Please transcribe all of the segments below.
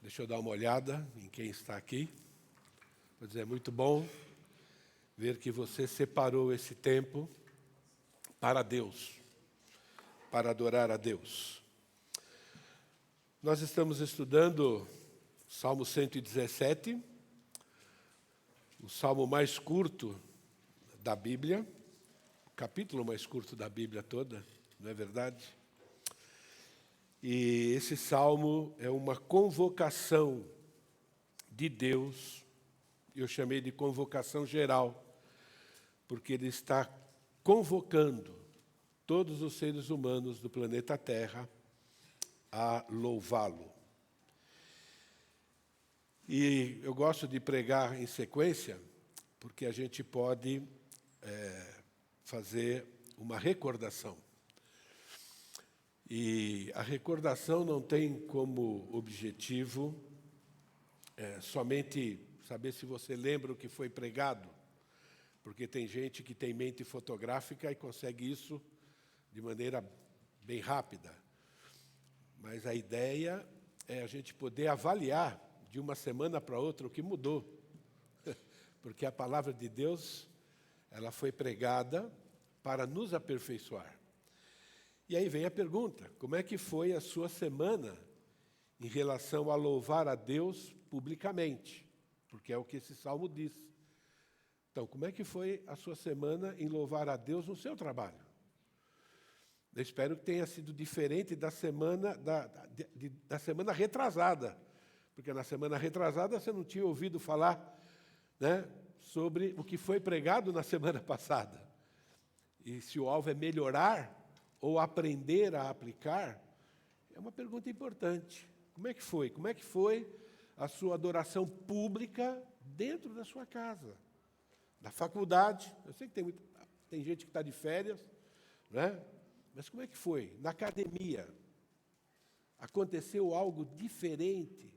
Deixa eu dar uma olhada em quem está aqui. Vou dizer, é muito bom ver que você separou esse tempo para Deus, para adorar a Deus. Nós estamos estudando Salmo 117, o salmo mais curto da Bíblia, o capítulo mais curto da Bíblia toda, não é verdade? E esse salmo é uma convocação de Deus, eu chamei de convocação geral, porque ele está convocando todos os seres humanos do planeta Terra a louvá-lo. E eu gosto de pregar em sequência, porque a gente pode fazer uma recordação. E a recordação não tem como objetivo somente saber se você lembra o que foi pregado, porque tem gente que tem mente fotográfica e consegue isso de maneira bem rápida. Mas a ideia é a gente poder avaliar de uma semana para outra o que mudou. Porque a palavra de Deus, ela foi pregada para nos aperfeiçoar. E aí vem a pergunta, como é que foi a sua semana em relação a louvar a Deus publicamente? Porque é o que esse salmo diz. Então, como é que foi a sua semana em louvar a Deus no seu trabalho? Eu espero que tenha sido diferente da semana, da semana retrasada. Porque na semana retrasada você não tinha ouvido falar, né, sobre o que foi pregado na semana passada. E se o alvo é melhorar ou aprender a aplicar, é uma pergunta importante. Como é que foi? Como é que foi a sua adoração pública dentro da sua casa? Na faculdade, eu sei que tem gente que está de férias, né? Mas como é que foi? Na academia, aconteceu algo diferente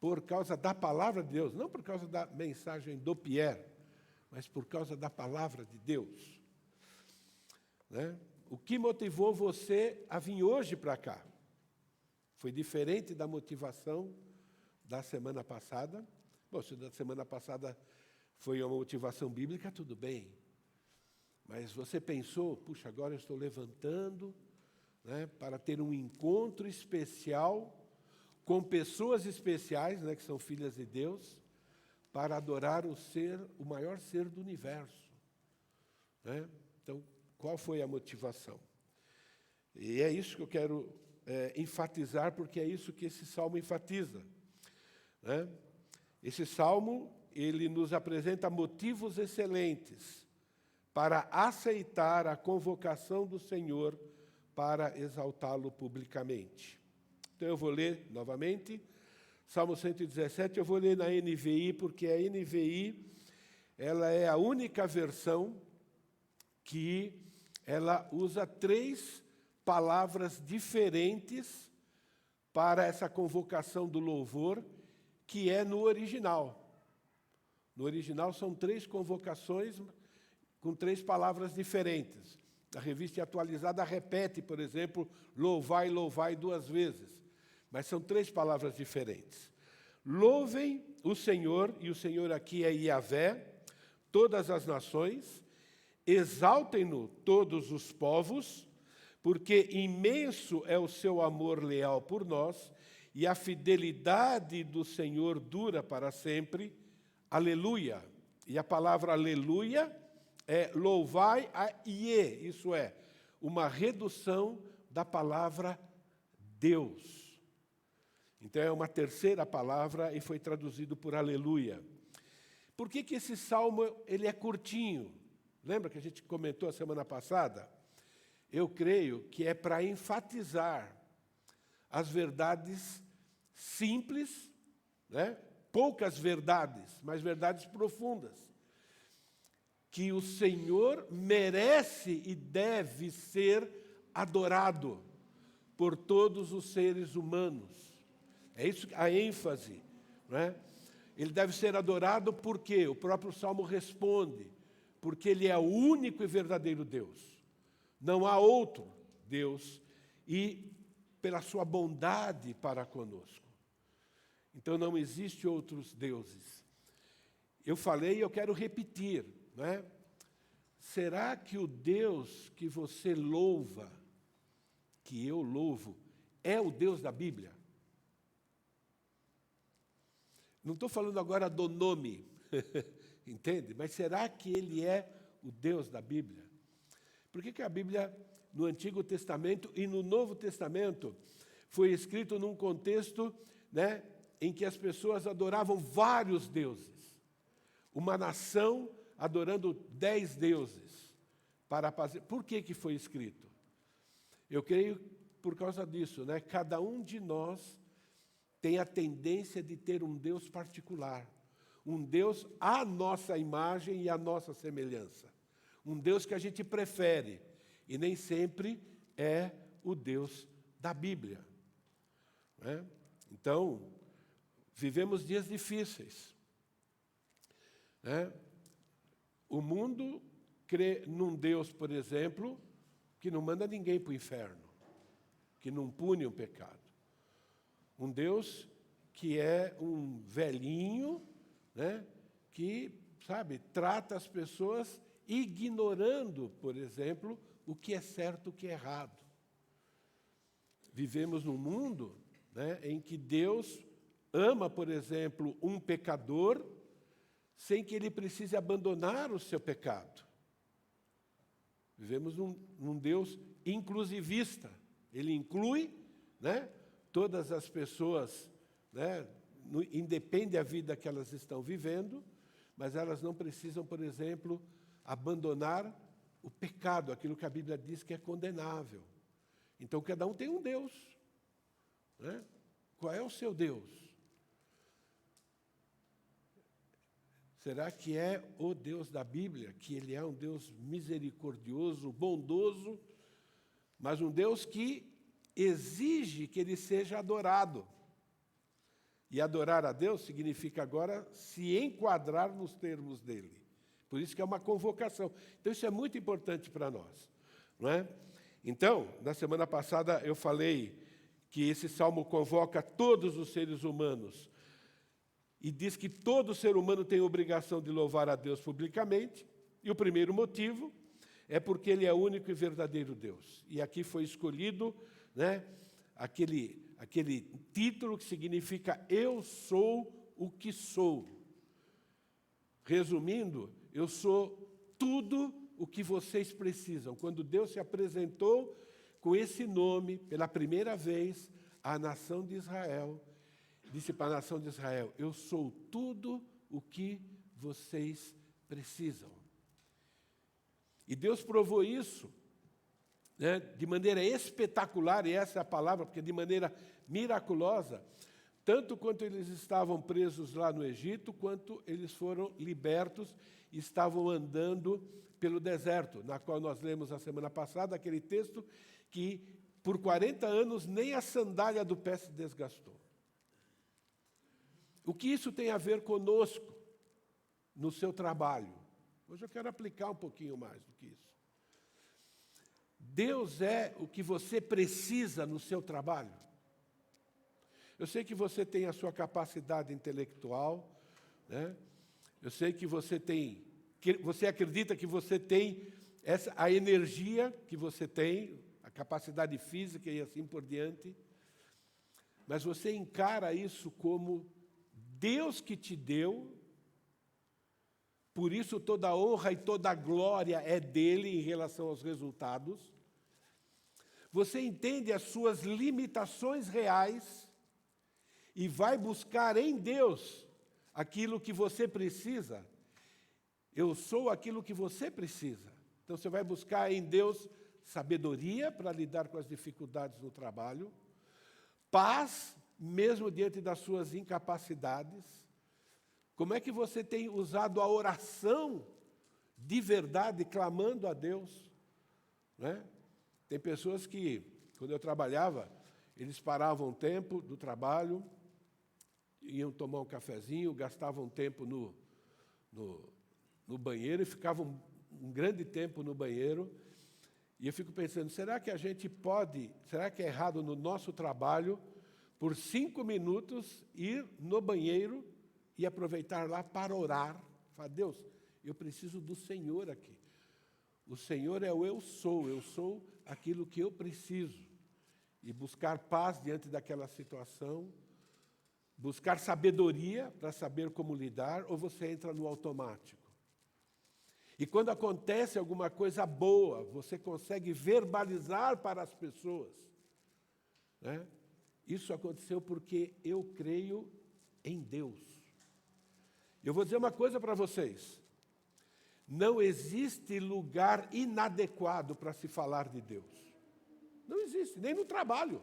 por causa da palavra de Deus, não por causa da mensagem do Pierre, mas por causa da palavra de Deus, né? O que motivou você a vir hoje para cá? Foi diferente da motivação da semana passada? Bom, se da semana passada foi uma motivação bíblica, tudo bem. Mas você pensou, puxa, agora eu estou levantando, né, para ter um encontro especial com pessoas especiais, né, que são filhas de Deus, para adorar o maior ser do universo, né? Então, qual foi a motivação? E é isso que eu quero enfatizar, porque é isso que esse salmo enfatiza, né? Esse salmo, ele nos apresenta motivos excelentes para aceitar a convocação do Senhor para exaltá-lo publicamente. Então, eu vou ler novamente, Salmo 117, eu vou ler na NVI, porque a NVI ela é a única versão que ela usa 3 palavras diferentes para essa convocação do louvor, que é no original. No original são 3 convocações com 3 palavras diferentes. A revista atualizada repete, por exemplo, louvai, louvai 2 vezes. Mas são 3 palavras diferentes. Louvem o Senhor, e o Senhor aqui é Yahvé, todas as nações, exaltem-no todos os povos, porque imenso é o seu amor leal por nós, e a fidelidade do Senhor dura para sempre. Aleluia. E a palavra aleluia é louvai a Iê, isso é, uma redução da palavra Deus. Então é uma terceira palavra e foi traduzido por aleluia. Por que esse salmo ele é curtinho? Lembra que a gente comentou a semana passada? Eu creio que é para enfatizar as verdades simples, né? Poucas verdades, mas verdades profundas, que o Senhor merece e deve ser adorado por todos os seres humanos. É isso a ênfase, né? Ele deve ser adorado porque o próprio Salmo responde, porque Ele é o único e verdadeiro Deus. Não há outro Deus, e pela sua bondade para conosco. Então não existe outros deuses. Eu falei e eu quero repetir, né? Será que o Deus que você louva, que eu louvo, é o Deus da Bíblia? Não estou falando agora do nome, entende? Mas será que ele é o Deus da Bíblia? Por que a Bíblia, no Antigo Testamento e no Novo Testamento, foi escrito num contexto, né, em que as pessoas adoravam vários deuses? Uma nação adorando 10 deuses. Por que foi escrito? Eu creio por causa disso, né? Cada um de nós tem a tendência de ter um Deus particular, um Deus à nossa imagem e à nossa semelhança, um Deus que a gente prefere, e nem sempre é o Deus da Bíblia, né? Então, vivemos dias difíceis, né? O mundo crê num Deus, por exemplo, que não manda ninguém para o inferno, que não pune o pecado. Um Deus que é um velhinho, né, que, sabe, trata as pessoas ignorando, por exemplo, o que é certo e o que é errado. Vivemos num mundo, né, em que Deus ama, por exemplo, um pecador sem que ele precise abandonar o seu pecado. Vivemos num Deus inclusivista. Ele inclui, né, todas as pessoas, né, independe da vida que elas estão vivendo, mas elas não precisam, por exemplo, abandonar o pecado, aquilo que a Bíblia diz que é condenável. Então, cada um tem um Deus, né? Qual é o seu Deus? Será que é o Deus da Bíblia, que ele é um Deus misericordioso, bondoso, mas um Deus que exige que ele seja adorado? E adorar a Deus significa agora se enquadrar nos termos dele. Por isso que é uma convocação. Então, isso é muito importante para nós, não é? Então, na semana passada eu falei que esse salmo convoca todos os seres humanos e diz que todo ser humano tem a obrigação de louvar a Deus publicamente. E o primeiro motivo é porque ele é o único e verdadeiro Deus. E aqui foi escolhido, né, aquele título que significa eu sou o que sou. Resumindo, eu sou tudo o que vocês precisam. Quando Deus se apresentou com esse nome pela primeira vez à nação de Israel, disse para a nação de Israel, eu sou tudo o que vocês precisam. E Deus provou isso, né, de maneira espetacular, e essa é a palavra, porque de maneira miraculosa, tanto quanto eles estavam presos lá no Egito, quanto eles foram libertos e estavam andando pelo deserto, na qual nós lemos a semana passada, aquele texto que por 40 anos nem a sandália do pé se desgastou. O que isso tem a ver conosco no seu trabalho? Hoje eu quero aplicar um pouquinho mais do que isso. Deus é o que você precisa no seu trabalho. Eu sei que você tem a sua capacidade intelectual, né? Eu sei que você acredita que você tem a energia que você tem, a capacidade física e assim por diante, mas você encara isso como Deus que te deu, por isso toda a honra e toda a glória é dele em relação aos resultados. Você entende as suas limitações reais e vai buscar em Deus aquilo que você precisa. Eu sou aquilo que você precisa. Então você vai buscar em Deus sabedoria para lidar com as dificuldades no trabalho, paz, mesmo diante das suas incapacidades. Como é que você tem usado a oração de verdade, clamando a Deus, né? Tem pessoas que, quando eu trabalhava, eles paravam um tempo do trabalho, iam tomar um cafezinho, gastavam tempo no banheiro e ficavam um grande tempo no banheiro. E eu fico pensando, será que é errado no nosso trabalho por 5 minutos, ir no banheiro e aproveitar lá para orar. Falar, Deus, eu preciso do Senhor aqui. O Senhor é o eu sou aquilo que eu preciso. E buscar paz diante daquela situação, buscar sabedoria para saber como lidar, ou você entra no automático. E quando acontece alguma coisa boa, você consegue verbalizar para as pessoas, né? Isso aconteceu porque eu creio em Deus. Eu vou dizer uma coisa para vocês. Não existe lugar inadequado para se falar de Deus. Não existe, nem no trabalho.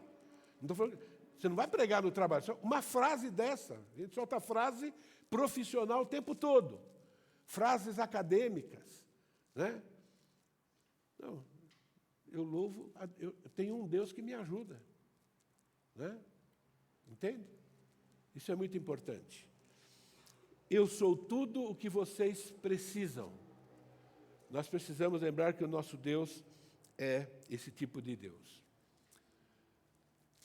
Não tô falando, você não vai pregar no trabalho. Só uma frase dessa, a gente solta frase profissional o tempo todo. Frases acadêmicas, né? Não, eu louvo, eu tenho um Deus que me ajuda, né? Entende? Isso é muito importante. Eu sou tudo o que vocês precisam. Nós precisamos lembrar que o nosso Deus é esse tipo de Deus.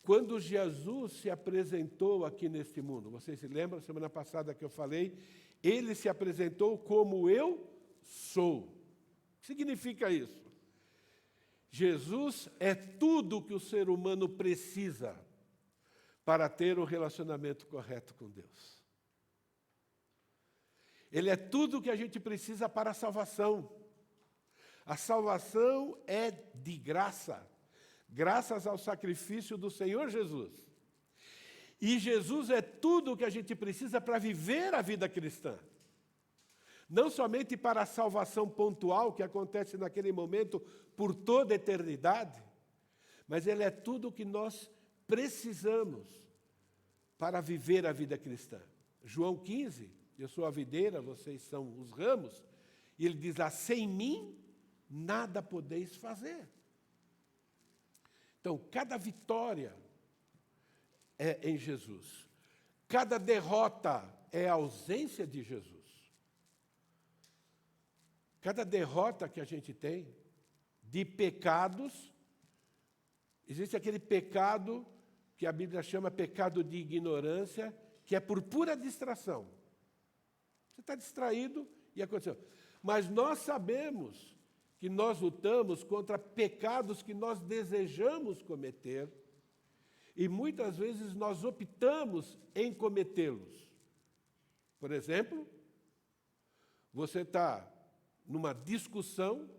Quando Jesus se apresentou aqui neste mundo, vocês se lembram, semana passada que eu falei, ele se apresentou como eu sou. O que significa isso? Jesus é tudo que o ser humano precisa para ter um relacionamento correto com Deus. Ele é tudo o que a gente precisa para a salvação. A salvação é de graça, graças ao sacrifício do Senhor Jesus. E Jesus é tudo o que a gente precisa para viver a vida cristã. Não somente para a salvação pontual, que acontece naquele momento por toda a eternidade, mas Ele é tudo o que nós precisamos para viver a vida cristã. João 15, eu sou a videira, vocês são os ramos, e ele diz lá, sem mim, nada podeis fazer. Então, cada vitória é em Jesus. Cada derrota é a ausência de Jesus. Cada derrota que a gente tem de pecados, existe aquele pecado que a Bíblia chama pecado de ignorância, que é por pura distração. Você está distraído e aconteceu. Mas nós sabemos que nós lutamos contra pecados que nós desejamos cometer e muitas vezes nós optamos em cometê-los. Por exemplo, você está numa discussão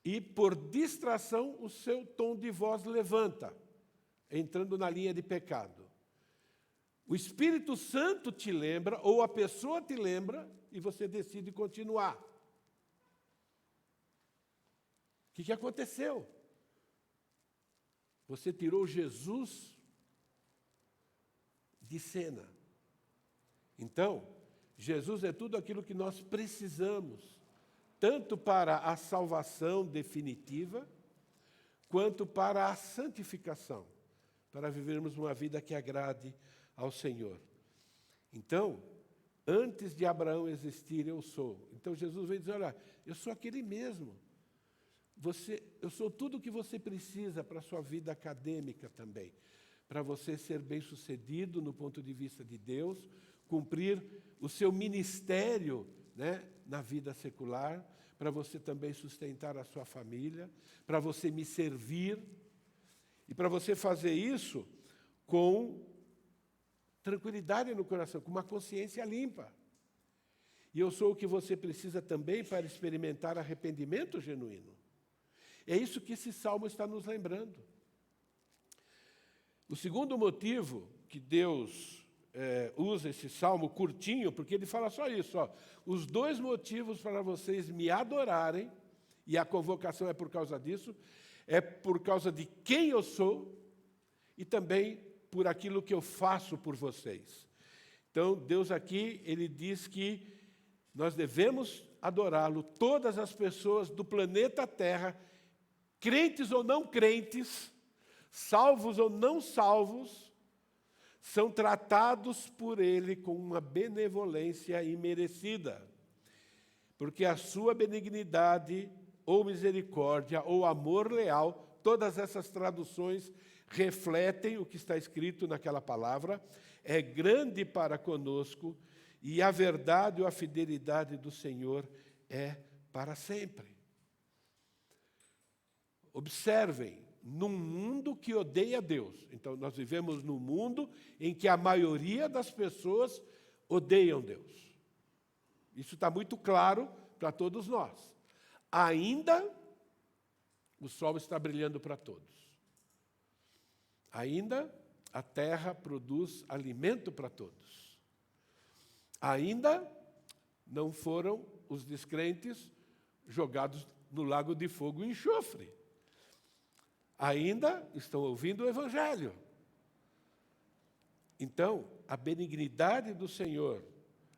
e, por distração, o seu tom de voz levanta, entrando na linha de pecado. O Espírito Santo te lembra, ou a pessoa te lembra, e você decide continuar. O que aconteceu? Você tirou Jesus de cena. Então, Jesus é tudo aquilo que nós precisamos, tanto para a salvação definitiva, quanto para a santificação, para vivermos uma vida que agrade ao Senhor. Então, antes de Abraão existir, eu sou. Então, Jesus vem dizer, olha, eu sou aquele mesmo. Eu sou tudo o que você precisa para a sua vida acadêmica também, para você ser bem-sucedido no ponto de vista de Deus, cumprir o seu ministério, né, na vida secular, para você também sustentar a sua família, para você me servir, e para você fazer isso com tranquilidade no coração, com uma consciência limpa. E eu sou o que você precisa também para experimentar arrependimento genuíno. É isso que esse salmo está nos lembrando. O segundo motivo que Deus usa esse salmo curtinho, porque ele fala só isso, ó, os 2 motivos para vocês me adorarem, e a convocação é por causa disso, é por causa de quem eu sou e também por aquilo que eu faço por vocês. Então, Deus aqui, ele diz que nós devemos adorá-lo, todas as pessoas do planeta Terra, crentes ou não crentes, salvos ou não salvos, são tratados por Ele com uma benevolência imerecida. Porque a sua benignidade, ou misericórdia, ou amor leal, todas essas traduções refletem o que está escrito naquela palavra. É grande para conosco, e a verdade ou a fidelidade do Senhor é para sempre. Observem, num mundo que odeia Deus. Então, nós vivemos num mundo em que a maioria das pessoas odeiam Deus. Isso está muito claro para todos nós. Ainda, o sol está brilhando para todos. Ainda, a terra produz alimento para todos. Ainda, não foram os descrentes jogados no lago de fogo e enxofre. Ainda estão ouvindo o Evangelho. Então, a benignidade do Senhor,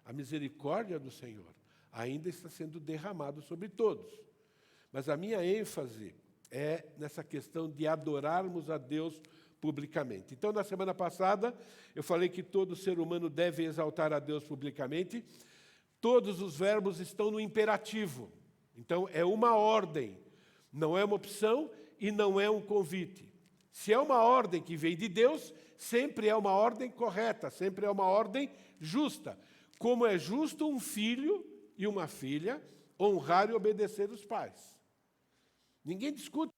a misericórdia do Senhor, ainda está sendo derramado sobre todos. Mas a minha ênfase é nessa questão de adorarmos a Deus publicamente. Então, na semana passada, eu falei que todo ser humano deve exaltar a Deus publicamente. Todos os verbos estão no imperativo. Então, é uma ordem, não é uma opção e não é um convite. Se é uma ordem que vem de Deus, sempre é uma ordem correta, sempre é uma ordem justa. Como é justo um filho e uma filha honrar e obedecer os pais. Ninguém discute.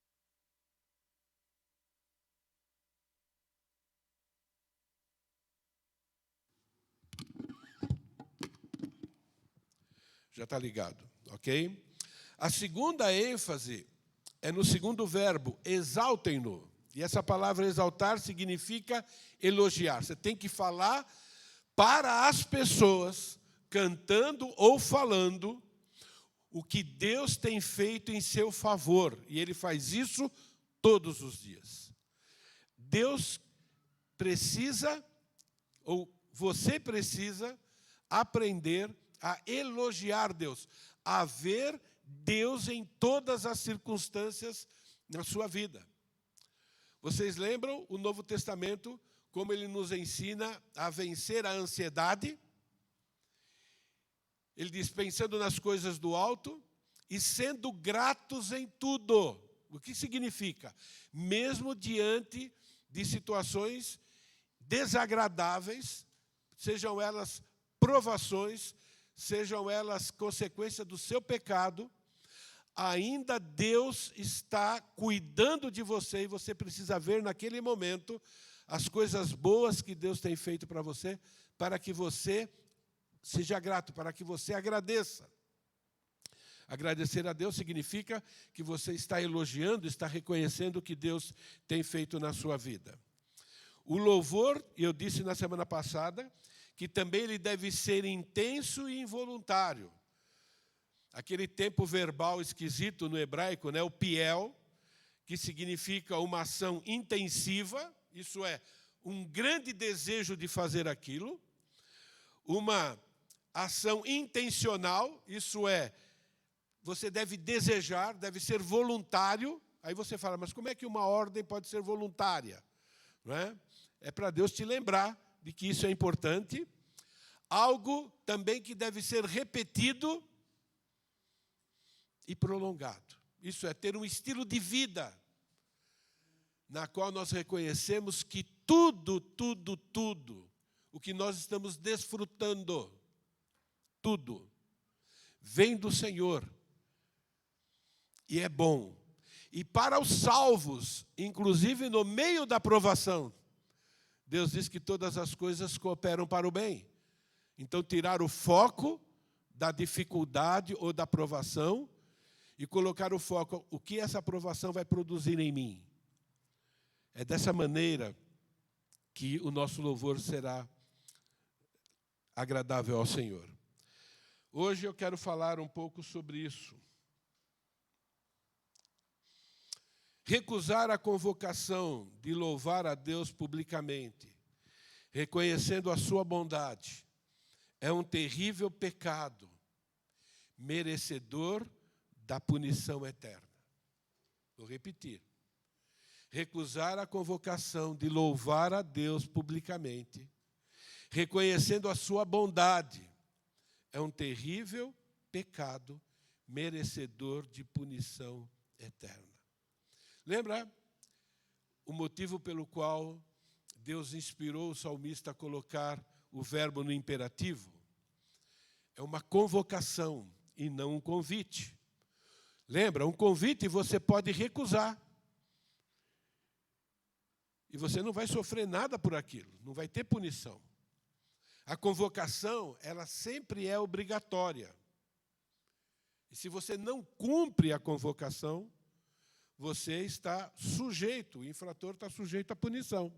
Já está ligado, ok? A segunda ênfase é no segundo verbo, exaltem-no. E essa palavra exaltar significa elogiar. Você tem que falar para as pessoas, cantando ou falando, o que Deus tem feito em seu favor. E Ele faz isso todos os dias. Deus precisa, ou você precisa, aprender a elogiar Deus, a ver Deus em todas as circunstâncias na sua vida. Vocês lembram o Novo Testamento, como ele nos ensina a vencer a ansiedade? Ele diz, pensando nas coisas do alto e sendo gratos em tudo. O que significa? Mesmo diante de situações desagradáveis, sejam elas provações, sejam elas consequência do seu pecado, ainda Deus está cuidando de você e você precisa ver naquele momento as coisas boas que Deus tem feito para você, para que você seja grato, para que você agradeça. Agradecer a Deus significa que você está elogiando, está reconhecendo o que Deus tem feito na sua vida. O louvor, eu disse na semana passada, que também ele deve ser intenso e involuntário. Aquele tempo verbal esquisito no hebraico, né, o piel, que significa uma ação intensiva, isso é, um grande desejo de fazer aquilo. Uma ação intencional, isso é, você deve desejar, deve ser voluntário. Aí você fala, mas como é que uma ordem pode ser voluntária? Não é? É para Deus te lembrar de que isso é importante. Algo também que deve ser repetido e prolongado. Isso é, ter um estilo de vida na qual nós reconhecemos que tudo, o que nós estamos desfrutando, tudo, vem do Senhor. E é bom. E para os salvos, inclusive no meio da provação, Deus diz que todas as coisas cooperam para o bem. Então, tirar o foco da dificuldade ou da provação e colocar o foco, o que essa provação vai produzir em mim. É dessa maneira que o nosso louvor será agradável ao Senhor. Hoje eu quero falar um pouco sobre isso. Recusar a convocação de louvar a Deus publicamente, reconhecendo a sua bondade, é um terrível pecado, merecedor da punição eterna. Vou repetir. Recusar a convocação de louvar a Deus publicamente, reconhecendo a sua bondade, é um terrível pecado, merecedor de punição eterna. Lembra? o motivo pelo qual Deus inspirou o salmista a colocar o verbo no imperativo. É uma convocação e não um convite. Lembra, um convite você pode recusar. E você não vai sofrer nada por aquilo, não vai ter punição. A convocação, ela sempre é obrigatória. E se você não cumpre a convocação, você está sujeito, o infrator está sujeito à punição.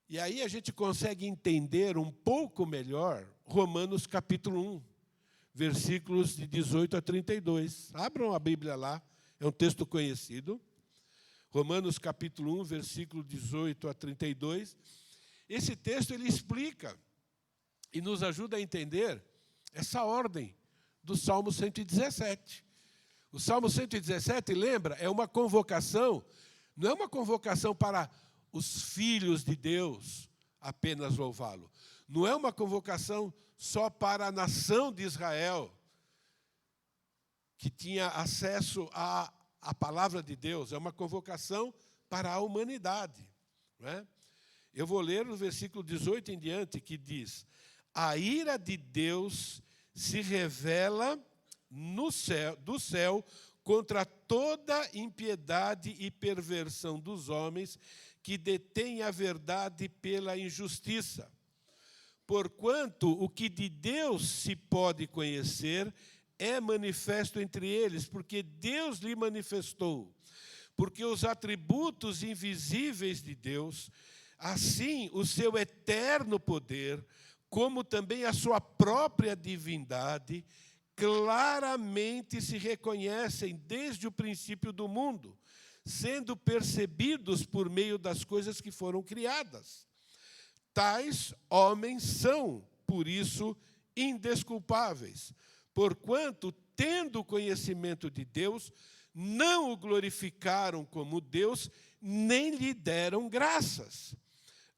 E aí a gente consegue entender um pouco melhor Romanos capítulo 1, versículos de 18 a 32. Abram a Bíblia lá, é um texto conhecido. Romanos capítulo 1, versículo 18 a 32. Esse texto ele explica e nos ajuda a entender essa ordem do Salmo 117. O Salmo 117, lembra, é uma convocação, não é uma convocação para os filhos de Deus apenas louvá-lo. Não é uma convocação só para a nação de Israel, que tinha acesso à palavra de Deus. É uma convocação para a humanidade. Não é? Eu vou ler no versículo 18 em diante, que diz: a ira de Deus se revela do céu contra toda impiedade e perversão dos homens que detêm a verdade pela injustiça. Porquanto o que de Deus se pode conhecer é manifesto entre eles, porque Deus lhe manifestou. Porque os atributos invisíveis de Deus, assim o seu eterno poder, como também a sua própria divindade, claramente se reconhecem desde o princípio do mundo, sendo percebidos por meio das coisas que foram criadas. Tais homens são, por isso, indesculpáveis, porquanto, tendo conhecimento de Deus, não o glorificaram como Deus, nem lhe deram graças.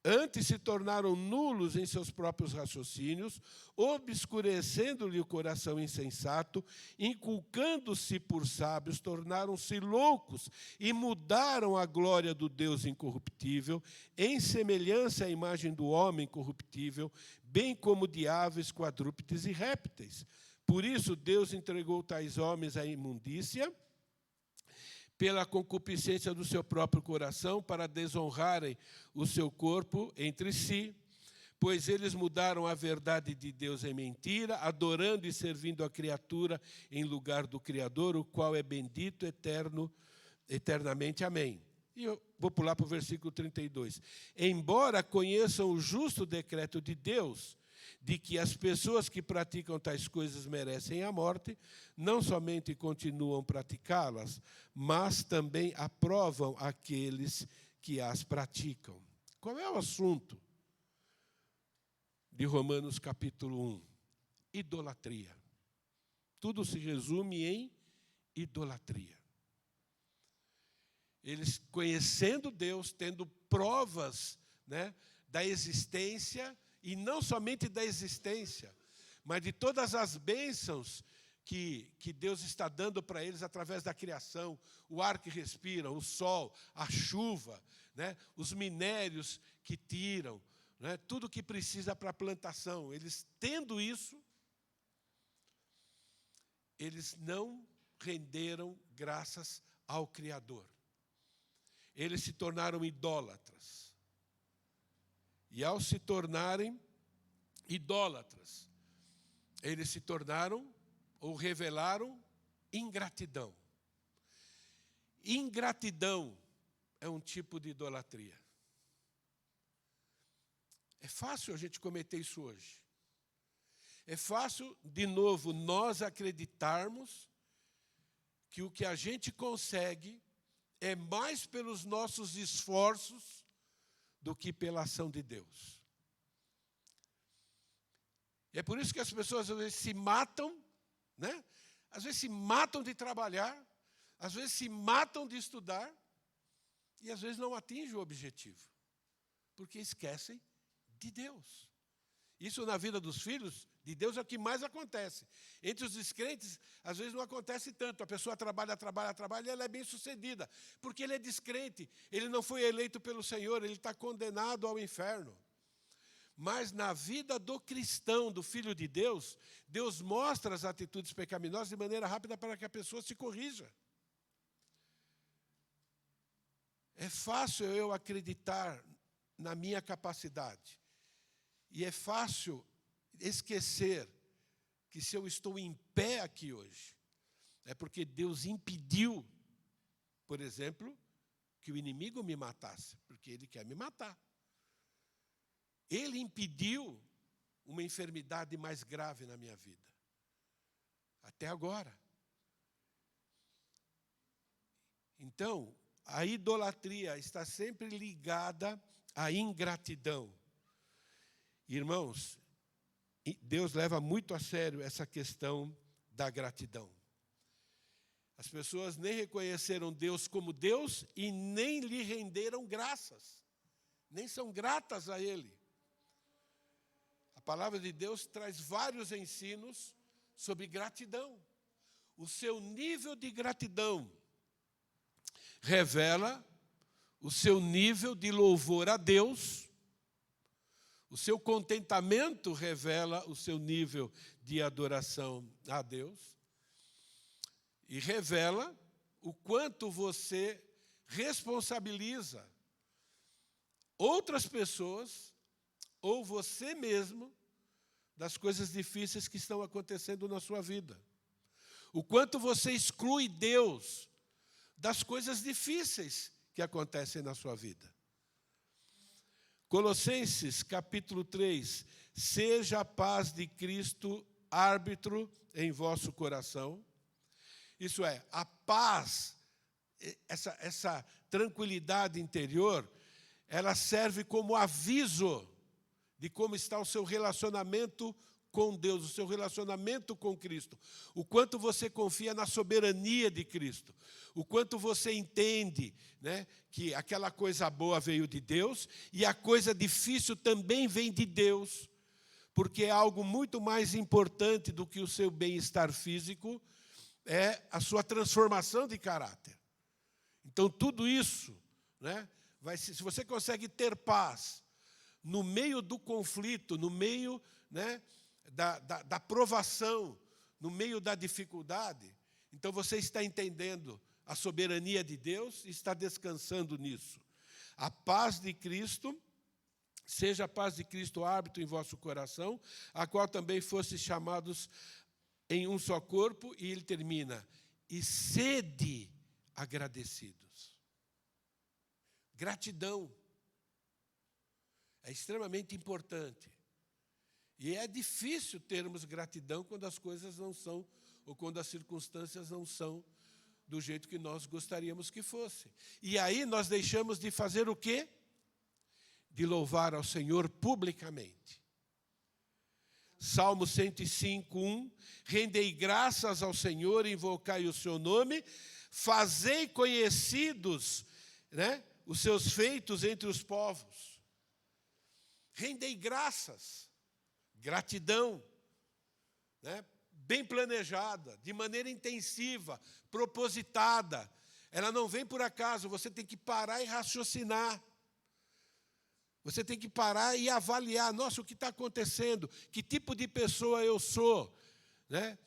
Antes se tornaram nulos em seus próprios raciocínios, obscurecendo-lhe o coração insensato, inculcando-se por sábios, tornaram-se loucos e mudaram a glória do Deus incorruptível, em semelhança à imagem do homem corruptível, bem como de aves, quadrúpedes e répteis. Por isso Deus entregou tais homens à imundícia, pela concupiscência do seu próprio coração, para desonrarem o seu corpo entre si, pois eles mudaram a verdade de Deus em mentira, adorando e servindo a criatura em lugar do Criador, o qual é bendito eternamente. Amém. E eu vou pular para o versículo 32. Embora conheçam o justo decreto de Deus, de que as pessoas que praticam tais coisas merecem a morte, não somente continuam a praticá-las, mas também aprovam aqueles que as praticam. Qual é o assunto de Romanos capítulo 1? Idolatria. Tudo se resume em idolatria. Eles, conhecendo Deus, tendo provas, né, da existência, e não somente da existência, mas de todas as bênçãos que Deus está dando para eles através da criação, o ar que respiram, o sol, a chuva, né, os minérios que tiram, né, tudo que precisa para a plantação. Eles, tendo isso, eles não renderam graças ao Criador. Eles se tornaram idólatras. E ao se tornarem idólatras, eles se tornaram ou revelaram ingratidão. Ingratidão é um tipo de idolatria. É fácil a gente cometer isso hoje. É fácil, de novo, nós acreditarmos que o que a gente consegue é mais pelos nossos esforços do que pela ação de Deus. E é por isso que as pessoas às vezes se matam, né? Às vezes se matam de trabalhar, às vezes se matam de estudar, e às vezes não atingem o objetivo, porque esquecem de Deus. Isso na vida dos filhos De Deus é o que mais acontece. Entre os descrentes, às vezes não acontece tanto. A pessoa trabalha e ela é bem-sucedida. Porque ele é descrente, ele não foi eleito pelo Senhor, ele está condenado ao inferno. Mas na vida do cristão, do Filho de Deus, Deus mostra as atitudes pecaminosas de maneira rápida para que a pessoa se corrija. É fácil eu acreditar na minha capacidade. E é fácil esquecer que se eu estou em pé aqui hoje, é porque Deus impediu, por exemplo, que o inimigo me matasse, porque ele quer me matar. Ele impediu uma enfermidade mais grave na minha vida. Até agora. Então, a idolatria está sempre ligada à ingratidão. Irmãos, Deus leva muito a sério essa questão da gratidão. As pessoas nem reconheceram Deus como Deus e nem lhe renderam graças. Nem são gratas a Ele. A palavra de Deus traz vários ensinos sobre gratidão. O seu nível de gratidão revela o seu nível de louvor a Deus. O seu contentamento revela o seu nível de adoração a Deus. E revela o quanto você responsabiliza outras pessoas ou você mesmo das coisas difíceis que estão acontecendo na sua vida. O quanto você exclui Deus das coisas difíceis que acontecem na sua vida. Colossenses, capítulo 3, seja a paz de Cristo árbitro em vosso coração. Isso é, a paz, essa tranquilidade interior, ela serve como aviso de como está o seu relacionamento com Deus, o seu relacionamento com Cristo. O quanto você confia na soberania de Cristo. O quanto você entende, né, que aquela coisa boa veio de Deus e a coisa difícil também vem de Deus, porque é algo muito mais importante do que o seu bem-estar físico, é a sua transformação de caráter. Então, tudo isso, né, se você consegue ter paz no meio do conflito, no meio, né, da provação, no meio da dificuldade, então você está entendendo a soberania de Deus e está descansando nisso. A paz de Cristo, seja a paz de Cristo árbitro em vosso coração, a qual também fostes chamados em um só corpo, e ele termina, e sede agradecidos. Gratidão é extremamente importante. E é difícil termos gratidão quando as coisas não são, ou quando as circunstâncias não são do jeito que nós gostaríamos que fosse. E aí nós deixamos de fazer o quê? De louvar ao Senhor publicamente. Salmo 105, 1, rendei graças ao Senhor, invocai o seu nome, fazei conhecidos, né, os seus feitos entre os povos. Rendei graças, gratidão, né, bem planejada, de maneira intensiva, propositada. Ela não vem por acaso, você tem que parar e raciocinar. Você tem que parar e avaliar, nossa, o que está acontecendo? Que tipo de pessoa eu sou? Né?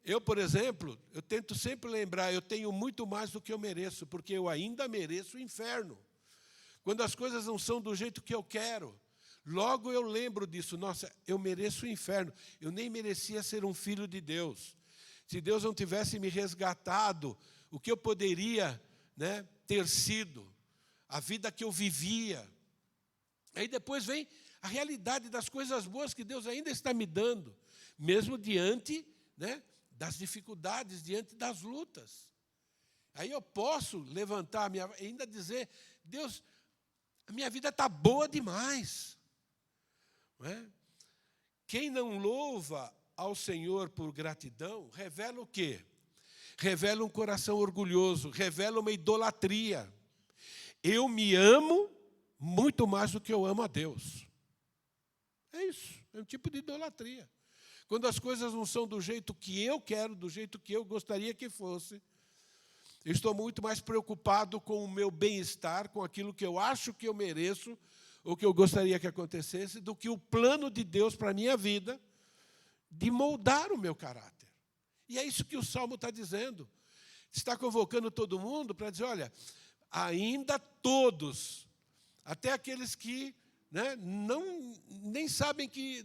Eu, por exemplo, eu tento sempre lembrar, eu tenho muito mais do que eu mereço, porque eu ainda mereço o inferno. Quando as coisas não são do jeito que eu quero, logo eu lembro disso, nossa, eu mereço o inferno, eu nem merecia ser um filho de Deus. Se Deus não tivesse me resgatado, o que eu poderia, né, ter sido, a vida que eu vivia. Aí depois vem a realidade das coisas boas que Deus ainda está me dando, mesmo diante, né, das dificuldades, diante das lutas. Aí eu posso levantar, ainda dizer, Deus, a minha vida está boa demais. Não é? Quem não louva ao Senhor por gratidão, revela o quê? Revela um coração orgulhoso, revela uma idolatria. Eu me amo muito mais do que eu amo a Deus. É isso, é um tipo de idolatria. quando as coisas não são do jeito que eu quero, do jeito que eu gostaria que fosse, eu estou muito mais preocupado com o meu bem-estar, com aquilo que eu acho que eu mereço, ou que eu gostaria que acontecesse, do que o plano de Deus para a minha vida, de moldar o meu caráter. E é isso que o Salmo está dizendo. Está convocando todo mundo para dizer, olha, ainda todos, até aqueles que nem sabem que,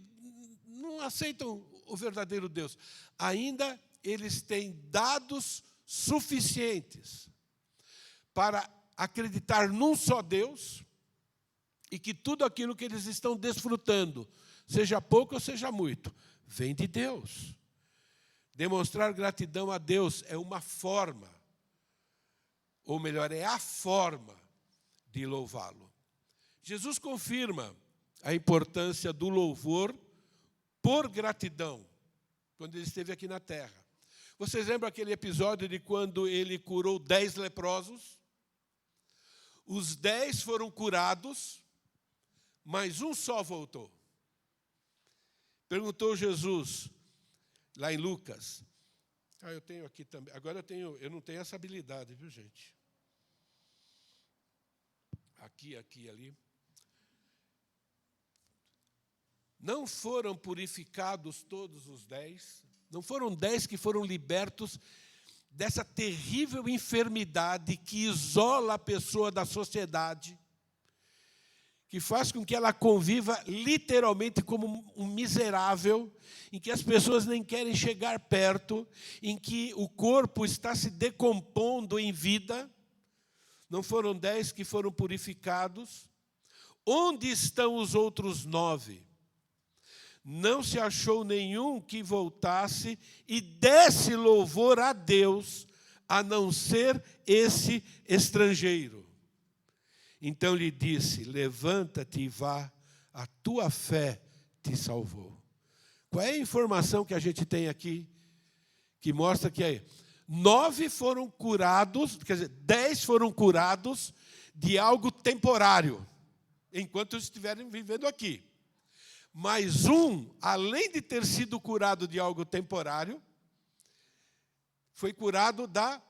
não aceitam o verdadeiro Deus, ainda eles têm dados suficientes para acreditar num só Deus e que tudo aquilo que eles estão desfrutando, seja pouco ou seja muito, vem de Deus. Demonstrar gratidão a Deus é uma forma, ou melhor, é a forma de louvá-lo. Jesus confirma a importância do louvor por gratidão, quando ele esteve aqui na terra. Vocês lembram aquele episódio de quando ele curou 10 leprosos? Os 10 foram curados, mas um só voltou. Perguntou Jesus, lá em Lucas. Eu tenho aqui também. Agora eu não tenho essa habilidade, viu, gente? Aqui, ali. Não foram purificados todos os 10? Não foram 10 que foram libertos dessa terrível enfermidade que isola a pessoa da sociedade, que faz com que ela conviva literalmente como um miserável, em que as pessoas nem querem chegar perto, em que o corpo está se decompondo em vida? Não foram 10 que foram purificados? Onde estão os outros 9? Não se achou nenhum que voltasse e desse louvor a Deus, a não ser esse estrangeiro. Então lhe disse, levanta-te e vá, a tua fé te salvou. Qual é a informação que a gente tem aqui, que mostra que 9 foram curados, quer dizer, 10 foram curados de algo temporário, enquanto estiverem vivendo aqui. Mas um, além de ter sido curado de algo temporário, foi curado da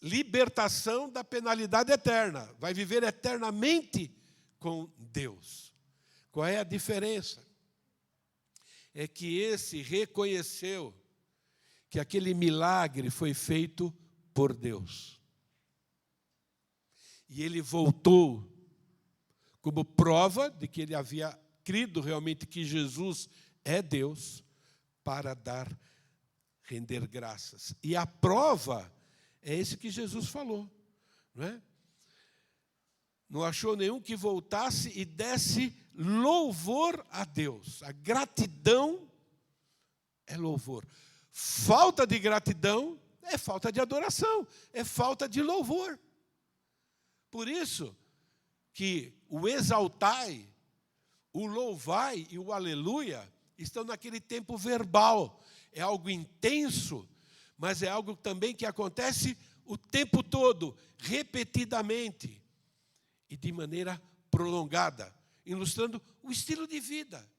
libertação da penalidade eterna. Vai viver eternamente com Deus. Qual é a diferença? É que esse reconheceu que aquele milagre foi feito por Deus. E ele voltou como prova de que ele havia crido realmente que Jesus é Deus, para render graças. E a prova é esse que Jesus falou, não é? Não achou nenhum que voltasse e desse louvor a Deus. A gratidão é louvor. Falta de gratidão é falta de adoração, é falta de louvor. Por isso que o exaltai, o louvai e o aleluia estão naquele tempo verbal. É algo intenso, mas é algo também que acontece o tempo todo, repetidamente e de maneira prolongada, ilustrando o estilo de vida.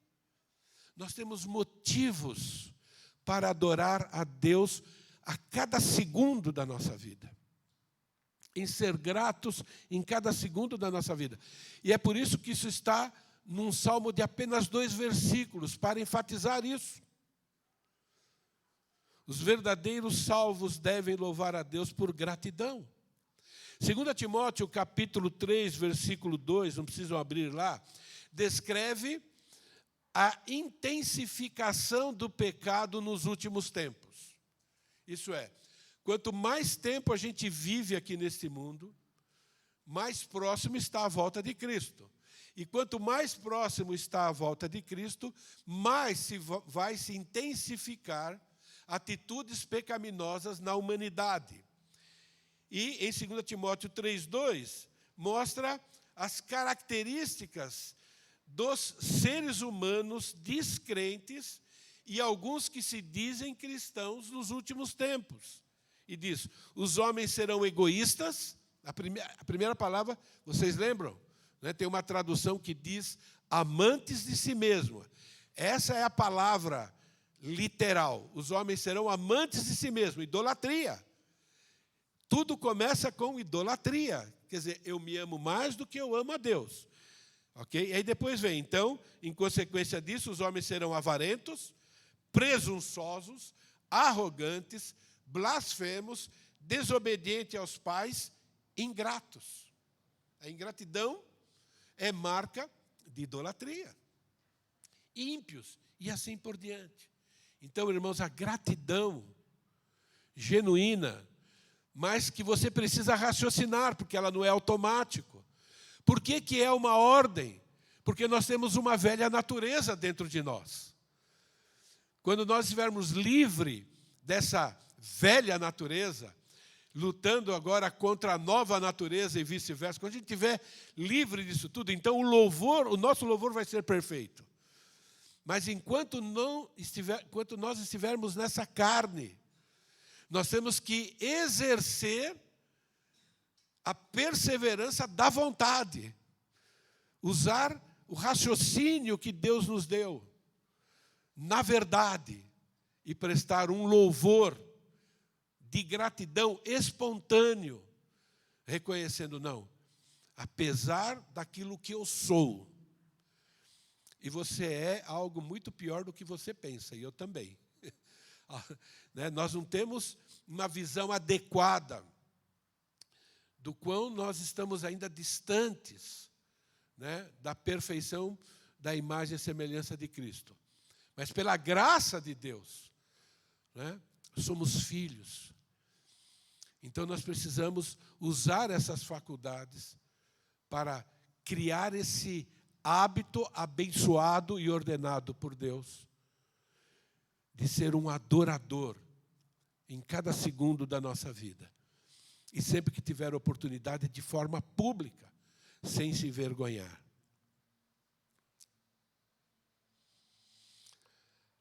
Nós temos motivos para adorar a Deus a cada segundo da nossa vida, em ser gratos em cada segundo da nossa vida. E é por isso que isso está num salmo de apenas 2 versículos, para enfatizar isso. Os verdadeiros salvos devem louvar a Deus por gratidão. 2 Timóteo, capítulo 3, versículo 2, não precisam abrir lá, descreve a intensificação do pecado nos últimos tempos. Isso é, quanto mais tempo a gente vive aqui neste mundo, mais próximo está a volta de Cristo. E quanto mais próximo está a volta de Cristo, mais vai se intensificar atitudes pecaminosas na humanidade. E em 2 Timóteo 3,2, mostra as características dos seres humanos descrentes e alguns que se dizem cristãos nos últimos tempos. E diz, os homens serão egoístas. A primeira palavra, vocês lembram? Tem uma tradução que diz amantes de si mesmo. Essa é a palavra literal. Os homens serão amantes de si mesmos, idolatria. Tudo começa com idolatria. Quer dizer, eu me amo mais do que eu amo a Deus. Ok? E aí depois vem, então, em consequência disso, os homens serão avarentos, presunçosos, arrogantes, blasfemos, desobedientes aos pais, ingratos. A ingratidão é marca de idolatria. Ímpios, e assim por diante. Então, irmãos, a gratidão genuína, mas que você precisa raciocinar, porque ela não é automático. Por que é uma ordem? Porque nós temos uma velha natureza dentro de nós. Quando nós estivermos livres dessa velha natureza, lutando agora contra a nova natureza e vice-versa, quando a gente estiver livre disso tudo, então o nosso louvor vai ser perfeito. Mas enquanto nós estivermos nessa carne, nós temos que exercer a perseverança da vontade, usar o raciocínio que Deus nos deu, na verdade, e prestar um louvor de gratidão espontâneo, reconhecendo, não, apesar daquilo que eu sou, e você é algo muito pior do que você pensa, e eu também. Nós não temos uma visão adequada do quão nós estamos ainda distantes, da perfeição da imagem e semelhança de Cristo. Mas pela graça de Deus, somos filhos. Então nós precisamos usar essas faculdades para criar esse hábito abençoado e ordenado por Deus, de ser um adorador em cada segundo da nossa vida. E sempre que tiver oportunidade, de forma pública, sem se envergonhar.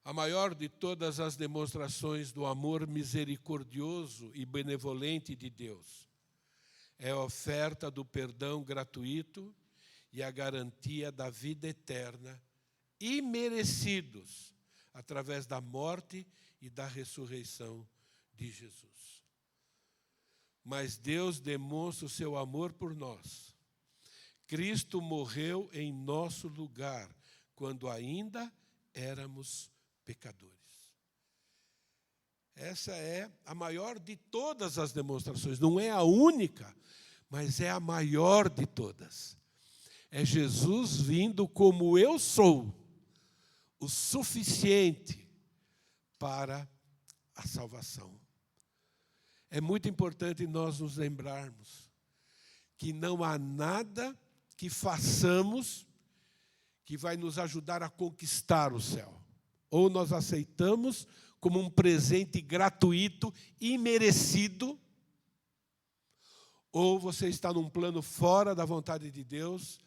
A maior de todas as demonstrações do amor misericordioso e benevolente de Deus é a oferta do perdão gratuito e a garantia da vida eterna, imerecidos, através da morte e da ressurreição de Jesus. Mas Deus demonstra o seu amor por nós. Cristo morreu em nosso lugar, quando ainda éramos pecadores. Essa é a maior de todas as demonstrações. Não é a única, mas é a maior de todas. É Jesus vindo como eu sou, o suficiente para a salvação. É muito importante nós nos lembrarmos que não há nada que façamos que vai nos ajudar a conquistar o céu. Ou nós aceitamos como um presente gratuito, imerecido, ou você está num plano fora da vontade de Deus,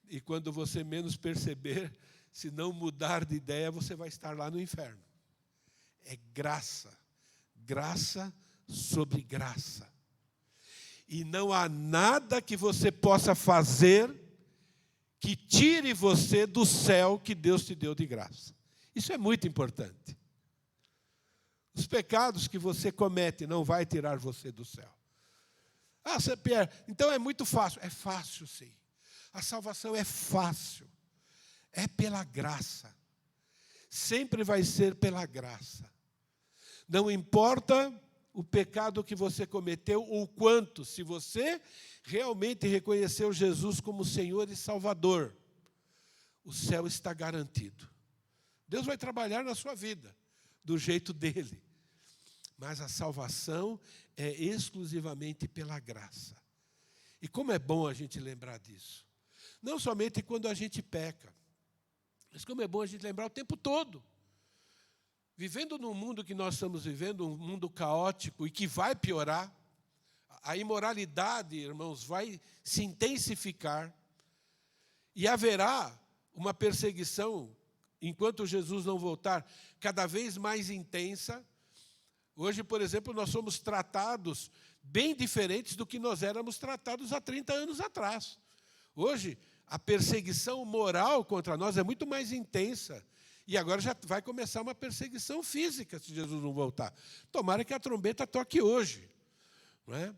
e quando você menos perceber, se não mudar de ideia, você vai estar lá no inferno. É graça, graça sobre graça. E não há nada que você possa fazer que tire você do céu que Deus te deu de graça. Isso é muito importante. Os pecados que você comete não vai tirar você do céu. Pierre, então é muito fácil. É fácil, sim. A salvação é fácil. É pela graça. Sempre vai ser pela graça. Não importa o pecado que você cometeu ou quanto, se você realmente reconheceu Jesus como Senhor e Salvador, o céu está garantido. Deus vai trabalhar na sua vida, do jeito dele. Mas a salvação é exclusivamente pela graça. E como é bom a gente lembrar disso. Não somente quando a gente peca, mas como é bom a gente lembrar o tempo todo. Vivendo no mundo que nós estamos vivendo, um mundo caótico e que vai piorar, a imoralidade, irmãos, vai se intensificar e haverá uma perseguição, enquanto Jesus não voltar, cada vez mais intensa. Hoje, por exemplo, nós somos tratados bem diferentes do que nós éramos tratados há 30 anos atrás. Hoje, a perseguição moral contra nós é muito mais intensa E agora já vai começar uma perseguição física se Jesus não voltar. Tomara que a trombeta toque hoje. Não é?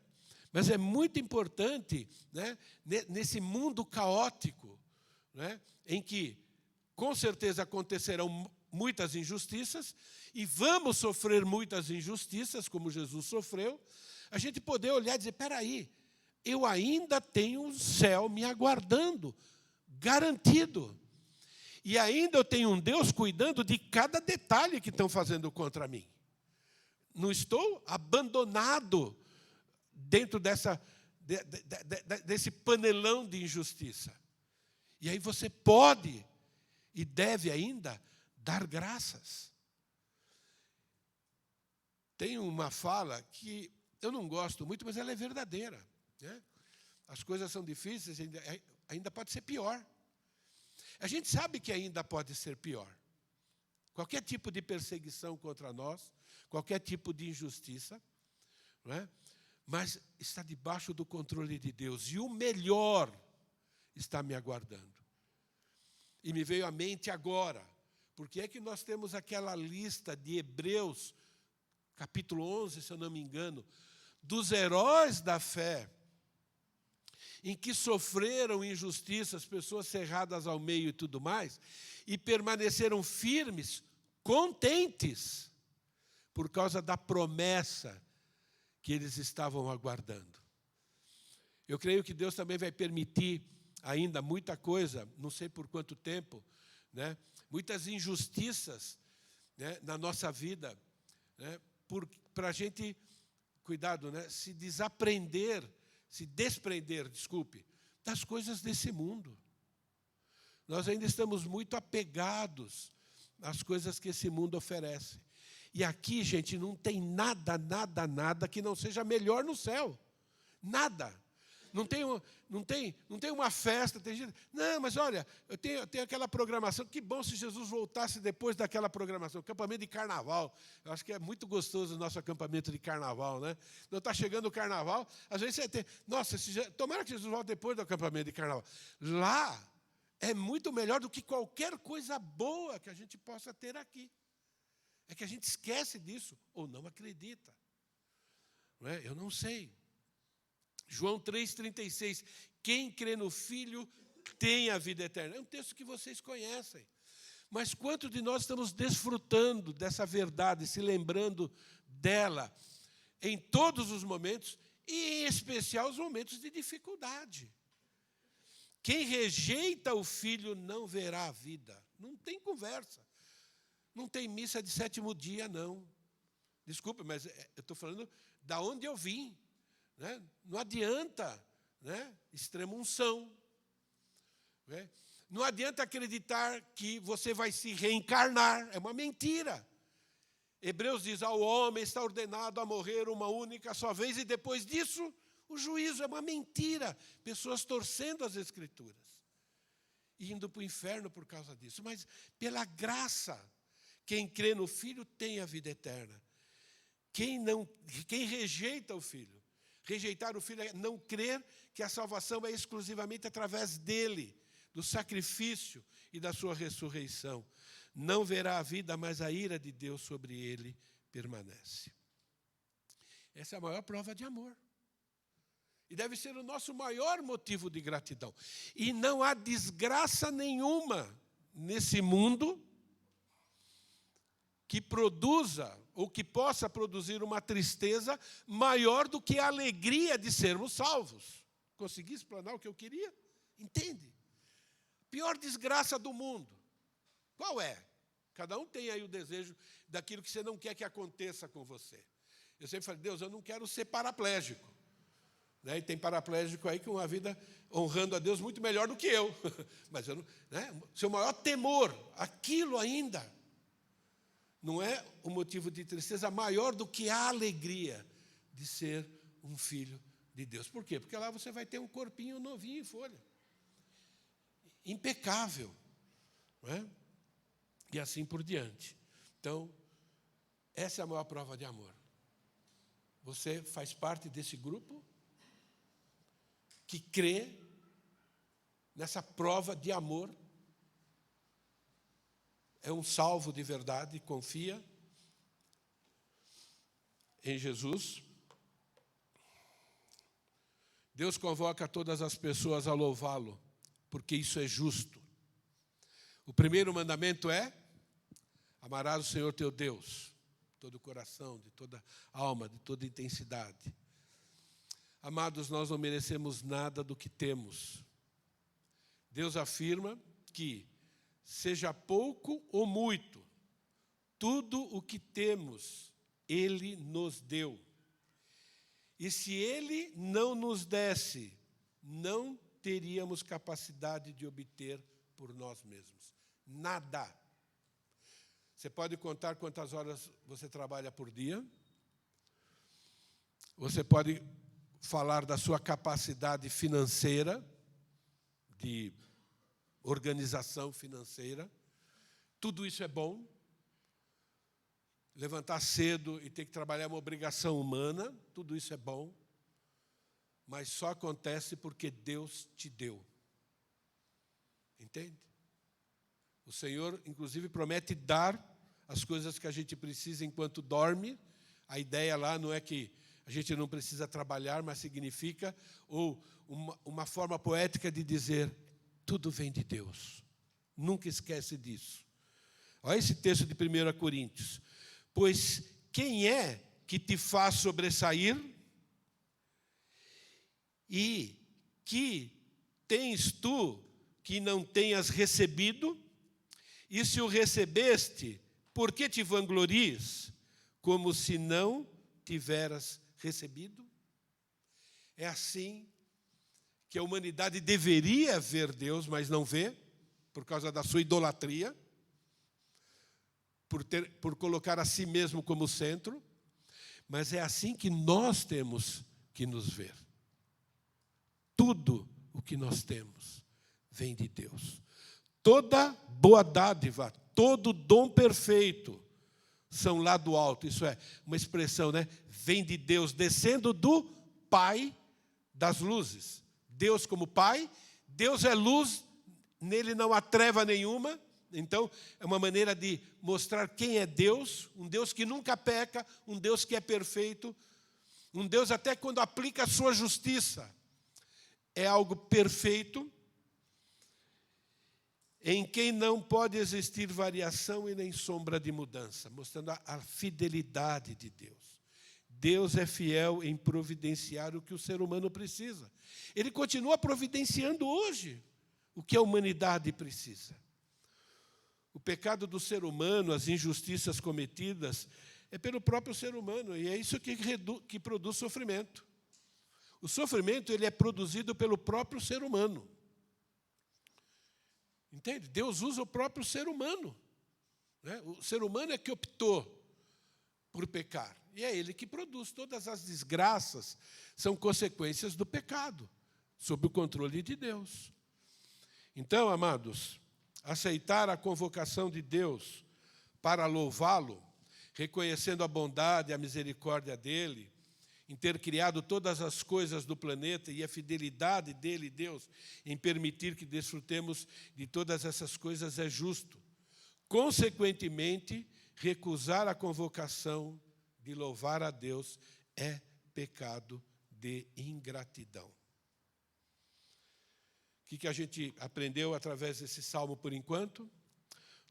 Mas é muito importante, né, nesse mundo caótico, né, em que, com certeza, acontecerão muitas injustiças, e vamos sofrer muitas injustiças, como Jesus sofreu, a gente poder olhar e dizer, espera aí, eu ainda tenho um céu me aguardando, garantido. E ainda eu tenho um Deus cuidando de cada detalhe que estão fazendo contra mim. Não estou abandonado dentro desse panelão de injustiça. E aí você pode e deve ainda dar graças. Tem uma fala que eu não gosto muito, mas ela é verdadeira. Né? As coisas são difíceis, ainda pode ser pior. A gente sabe que ainda pode ser pior. Qualquer tipo de perseguição contra nós, qualquer tipo de injustiça, não é? Mas está debaixo do controle de Deus. E o melhor está me aguardando. E me veio à mente agora, porque é que nós temos aquela lista de Hebreus, capítulo 11, se eu não me engano, dos heróis da fé, em que sofreram injustiças, pessoas cerradas ao meio e tudo mais, e permaneceram firmes, contentes, por causa da promessa que eles estavam aguardando. Eu creio que Deus também vai permitir ainda muita coisa, não sei por quanto tempo, né, muitas injustiças, né, na nossa vida, né, para a gente, cuidado, né, se desprender, das coisas desse mundo. Nós ainda estamos muito apegados às coisas que esse mundo oferece. E aqui, gente, não tem nada que não seja melhor no céu. Nada. Não tem uma festa, tem gente. Não, mas olha, eu tenho aquela programação. Que bom se Jesus voltasse depois daquela programação. Acampamento de carnaval. Eu acho que é muito gostoso o nosso acampamento de carnaval, né? Não está chegando o carnaval, às vezes você tem. Nossa, tomara que Jesus volte depois do acampamento de carnaval. Lá é muito melhor do que qualquer coisa boa que a gente possa ter aqui. É que a gente esquece disso ou não acredita. Não é? Eu não sei. João 3,36, quem crê no Filho tem a vida eterna. É um texto que vocês conhecem. Mas quantos de nós estamos desfrutando dessa verdade, se lembrando dela, em todos os momentos, e em especial os momentos de dificuldade? Quem rejeita o Filho não verá a vida. Não tem conversa. Não tem missa de sétimo dia, não. Desculpe, mas eu estou falando da onde eu vim. Né? Não adianta, né? Extrema unção. Né? Não adianta acreditar que você vai se reencarnar. É uma mentira. Hebreus diz, ao homem está ordenado a morrer uma única só vez, e depois disso, o juízo. É uma mentira. Pessoas torcendo as Escrituras. E indo para o inferno por causa disso. Mas, pela graça, quem crê no Filho tem a vida eterna. Quem rejeita o Filho, rejeitar o Filho é não crer que a salvação é exclusivamente através dele, do sacrifício e da sua ressurreição. Não verá a vida, mas a ira de Deus sobre ele permanece. Essa é a maior prova de amor. E deve ser o nosso maior motivo de gratidão. E não há desgraça nenhuma nesse mundo que produza ou que possa produzir uma tristeza maior do que a alegria de sermos salvos. Consegui explanar o que eu queria? Entende? Pior desgraça do mundo. Qual é? Cada um tem aí o desejo daquilo que você não quer que aconteça com você. Eu sempre falei, Deus, eu não quero ser paraplégico. Né? E tem paraplégico aí com uma vida honrando a Deus muito melhor do que eu. Mas eu não, né? Seu maior temor, aquilo ainda, não é o motivo de tristeza maior do que a alegria de ser um filho de Deus. Por quê? Porque lá você vai ter um corpinho novinho em folha. Impecável. Não é? E assim por diante. Então, essa é a maior prova de amor. Você faz parte desse grupo que crê nessa prova de amor é um salvo de verdade, confia em Jesus. Deus convoca todas as pessoas a louvá-lo, porque isso é justo. O primeiro mandamento é: amarás o Senhor teu Deus, de todo o coração, de toda alma, de toda intensidade. Amados, nós não merecemos nada do que temos. Deus afirma que, seja pouco ou muito, tudo o que temos, Ele nos deu. E se Ele não nos desse, não teríamos capacidade de obter por nós mesmos. Nada. Você pode contar quantas horas você trabalha por dia? Você pode falar da sua capacidade financeira, de organização financeira. Tudo isso é bom. Levantar cedo e ter que trabalhar é uma obrigação humana, tudo isso é bom. Mas só acontece porque Deus te deu. Entende? O Senhor, inclusive, promete dar as coisas que a gente precisa enquanto dorme. A ideia lá não é que a gente não precisa trabalhar, mas significa, ou uma forma poética de dizer, tudo vem de Deus. Nunca esquece disso. Olha esse texto de 1 Coríntios. Pois quem é que te faz sobressair? E que tens tu que não tenhas recebido? E se o recebeste, por que te vanglorias, como se não tiveras recebido? É assim que a humanidade deveria ver Deus, mas não vê, por causa da sua idolatria, por colocar a si mesmo como centro. Mas é assim que nós temos que nos ver. Tudo o que nós temos vem de Deus. Toda boa dádiva, todo dom perfeito são lá do alto. Isso é uma expressão, né? Vem de Deus, descendo do Pai das luzes. Deus como Pai, Deus é luz, nele não há treva nenhuma. Então, é uma maneira de mostrar quem é Deus, um Deus que nunca peca, um Deus que é perfeito, um Deus até quando aplica a sua justiça, é algo perfeito, em quem não pode existir variação e nem sombra de mudança, mostrando a fidelidade de Deus. Deus é fiel em providenciar o que o ser humano precisa. Ele continua providenciando hoje o que a humanidade precisa. O pecado do ser humano, as injustiças cometidas, é pelo próprio ser humano, e é isso que produz sofrimento. O sofrimento ele é produzido pelo próprio ser humano. Entende? Deus usa o próprio ser humano. Né? O ser humano é que optou por pecar. E é ele que produz. Todas as desgraças são consequências do pecado, sob o controle de Deus. Então, amados, aceitar a convocação de Deus para louvá-lo, reconhecendo a bondade e a misericórdia dele, em ter criado todas as coisas do planeta e a fidelidade dele, Deus, em permitir que desfrutemos de todas essas coisas é justo. Consequentemente, recusar a convocação de louvar a Deus é pecado de ingratidão. O que a gente aprendeu através desse salmo por enquanto?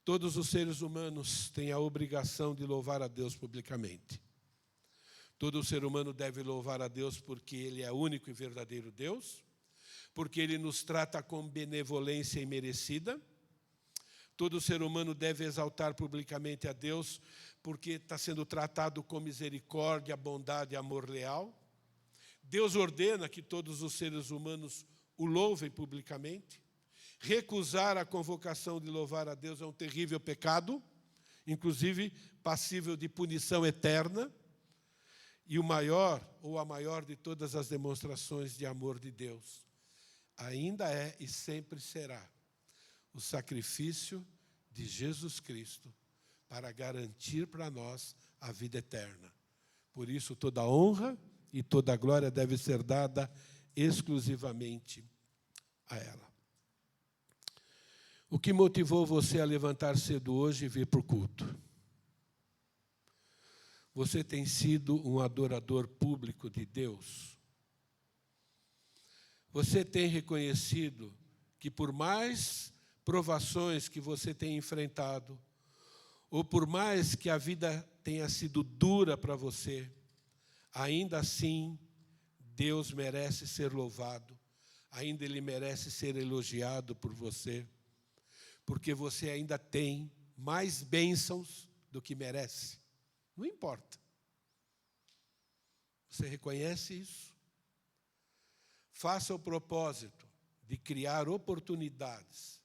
Todos os seres humanos têm a obrigação de louvar a Deus publicamente. Todo ser humano deve louvar a Deus porque Ele é o único e verdadeiro Deus, porque Ele nos trata com benevolência imerecida. Todo ser humano deve exaltar publicamente a Deus porque está sendo tratado com misericórdia, bondade e amor leal. Deus ordena que todos os seres humanos o louvem publicamente. Recusar a convocação de louvar a Deus é um terrível pecado, inclusive passível de punição eterna. E o maior, ou a maior de todas as demonstrações de amor de Deus, ainda é e sempre será o sacrifício de Jesus Cristo para garantir para nós a vida eterna. Por isso, toda honra e toda glória deve ser dada exclusivamente a ela. O que motivou você a levantar cedo hoje e vir para o culto? Você tem sido um adorador público de Deus? Você tem reconhecido que por mais provações que você tem enfrentado, ou por mais que a vida tenha sido dura para você, ainda assim, Deus merece ser louvado, ainda Ele merece ser elogiado por você, porque você ainda tem mais bênçãos do que merece. Não importa. Você reconhece isso? Faça o propósito de criar oportunidades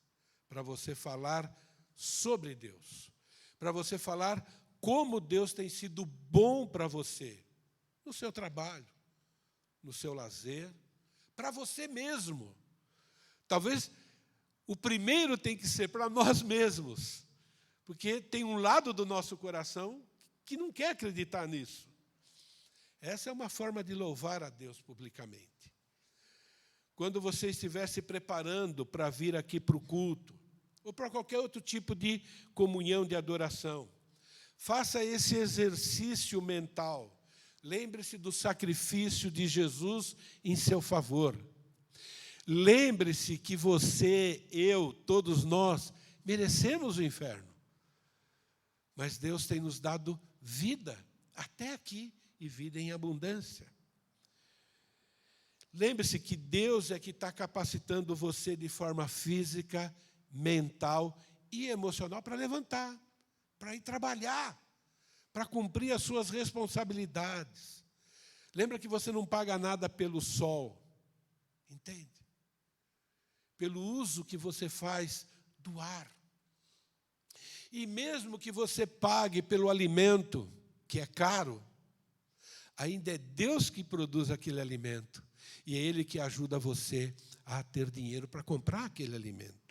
para você falar sobre Deus, para você falar como Deus tem sido bom para você, no seu trabalho, no seu lazer, para você mesmo. Talvez o primeiro tem que ser para nós mesmos, porque tem um lado do nosso coração que não quer acreditar nisso. Essa é uma forma de louvar a Deus publicamente. Quando você estiver se preparando para vir aqui para o culto, ou para qualquer outro tipo de comunhão de adoração, faça esse exercício mental. Lembre-se do sacrifício de Jesus em seu favor. Lembre-se que você, eu, todos nós, merecemos o inferno. Mas Deus tem nos dado vida até aqui, e vida em abundância. Lembre-se que Deus é que está capacitando você de forma física, mental e emocional para levantar, para ir trabalhar, para cumprir as suas responsabilidades. Lembra que você não paga nada pelo sol, entende? Pelo uso que você faz do ar. E mesmo que você pague pelo alimento, que é caro, ainda é Deus que produz aquele alimento. E é Ele que ajuda você a ter dinheiro para comprar aquele alimento.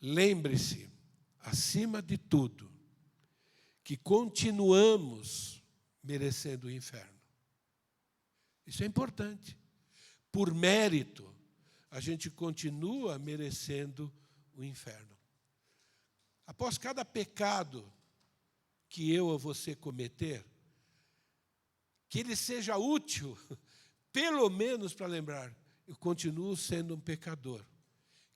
Lembre-se, acima de tudo, que continuamos merecendo o inferno. Isso é importante. Por mérito, a gente continua merecendo o inferno. Após cada pecado que eu ou você cometer, que ele seja útil, pelo menos para lembrar, eu continuo sendo um pecador,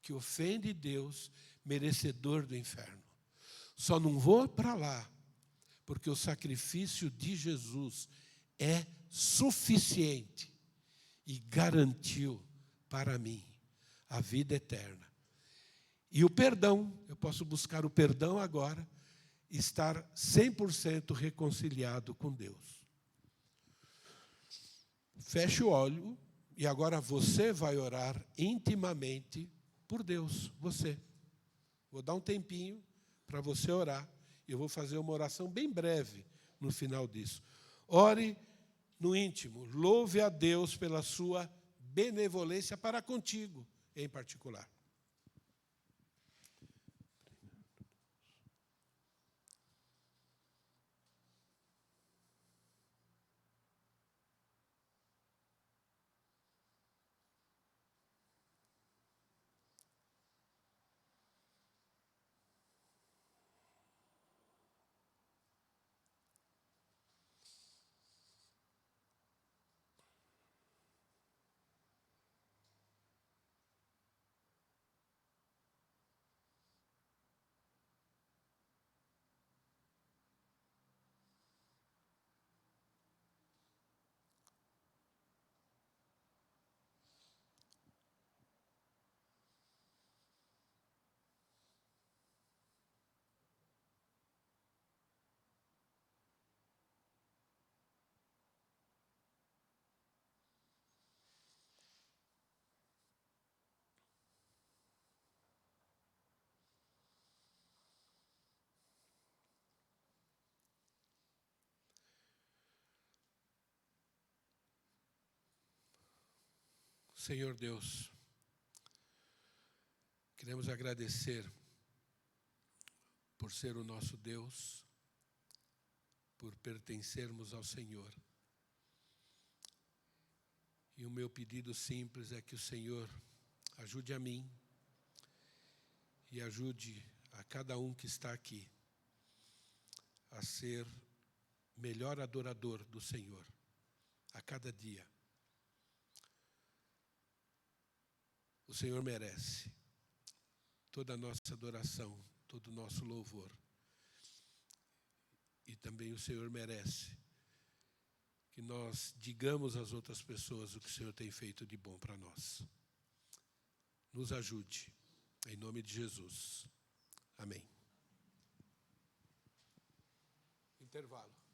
que ofende Deus, merecedor do inferno. Só não vou para lá, porque o sacrifício de Jesus é suficiente e garantiu para mim a vida eterna. E o perdão, eu posso buscar o perdão agora, estar 100% reconciliado com Deus. Feche o olho e agora você vai orar intimamente por Deus, você. Vou dar um tempinho para você orar. Eu vou fazer uma oração bem breve no final disso. Ore no íntimo, louve a Deus pela sua benevolência para contigo, em particular. Senhor Deus, queremos agradecer por ser o nosso Deus, por pertencermos ao Senhor. E o meu pedido simples é que o Senhor ajude a mim e ajude a cada um que está aqui a ser melhor adorador do Senhor a cada dia. O Senhor merece toda a nossa adoração, todo o nosso louvor. E também o Senhor merece que nós digamos às outras pessoas o que o Senhor tem feito de bom para nós. Nos ajude, em nome de Jesus. Amém. Intervalo.